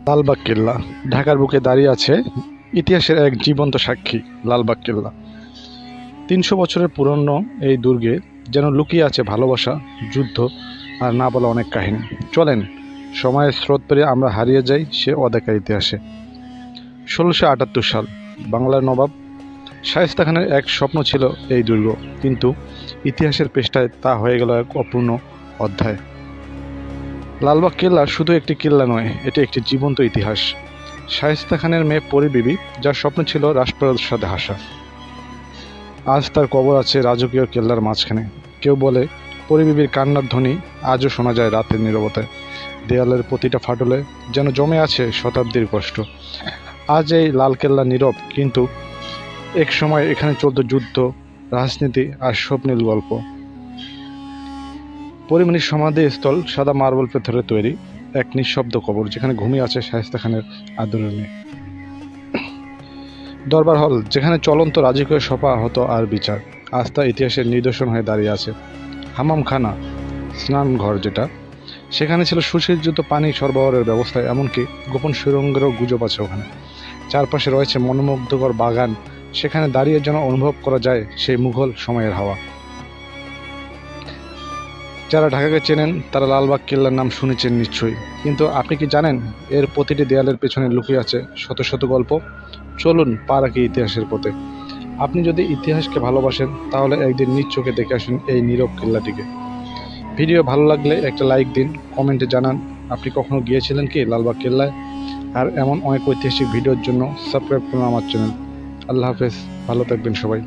লালবাগ কেল্লা ঢাকার বুকে দাঁড়িয়ে আছে ইতিহাসের এক জীবন্ত সাক্ষী। লালবাগ কেল্লা ৩০০ বছরের পুরনো এই দুর্গে যেন লুকিয়ে আছে ভালোবাসা, যুদ্ধ আর না বলা অনেক কাহিনী। চলেন সময়ের স্রোত পেরিয়ে আমরা হারিয়ে যাই সে অদেখা ইতিহাসে। ১৬৭৮ সাল বাংলার নবাব শায়েস্তা খানের এক স্বপ্ন ছিল এই দুর্গ, কিন্তু ইতিহাসের পৃষ্ঠায় তা হয়ে গেল এক অপূর্ণ অধ্যায়। লালবাগ কেল্লা শুধু একটি কেল্লা নয়, এটি একটি জীবন্ত ইতিহাস। শায়েস্তা খানের মেয়ে পরী বিবি, যার স্বপ্ন ছিল রাজপ্রাসাদে আসা, আজ তার কবর আছে রাজকীয় কেল্লার মাঝখানে। কেউ বলে পরী বিবির কান্নার ধ্বনি আজও শোনা যায় রাতের নীরবতায়। দেয়ালের প্রতিটা ফাটলে যেন জমে আছে শতাব্দীর কষ্ট। আজ এই লাল কেল্লা নীরব, কিন্তু এক সময় এখানে চলত যুদ্ধ, রাজনীতি আর স্বপ্নের গল্প। পরিমণির সমাধিস্থল সাদা মার্বেল পাথরে তৈরি এক নিঃশব্দ কবর, যেখানে ঘুমিয়ে আছে শায়েস্তা খানের আদরের মেয়ে। দরবার হল, যেখানে চলন্ত রাজকীয় সভা হতো আর বিচার, আজ তা ইতিহাসের নিদর্শন হয়ে দাঁড়িয়ে আছে। হামামখানা, স্নানঘর যেটা, সেখানে ছিল সুসজ্জিত পানি সরবরাহের ব্যবস্থা, এমনকি গোপন সুড়ঙ্গেরও গুজব আছে ওখানে। চারপাশে রয়েছে মনোমুগ্ধকর বাগান, সেখানে দাঁড়িয়ে যেন অনুভব করা যায় সেই মুঘল সময়ের হাওয়া। যারা ঢাকাকে চেনেন তারা লালবাগ কেল্লার নাম শুনেছেন নিশ্চয়ই, কিন্তু আপনি কি জানেন এর প্রতিটি দেয়ালের পেছনে লুকিয়ে আছে শত শত গল্প? চলুন পা রাখি ইতিহাসের পথে। আপনি যদি ইতিহাসকে ভালোবাসেন তাহলে একদিন নিজ চোখে দেখে আসুন এই নীরব কেল্লাটিকে। ভিডিও ভালো লাগলে একটা লাইক দিন, কমেন্টে জানান আপনি কখনো গিয়েছিলেন কি লালবাগ কেল্লায়। আর এমন অনেক ঐতিহাসিক ভিডিওর জন্য সাবস্ক্রাইব করুন আমার চ্যানেল। আল্লাহ হাফেজ, ভালো থাকবেন সবাই।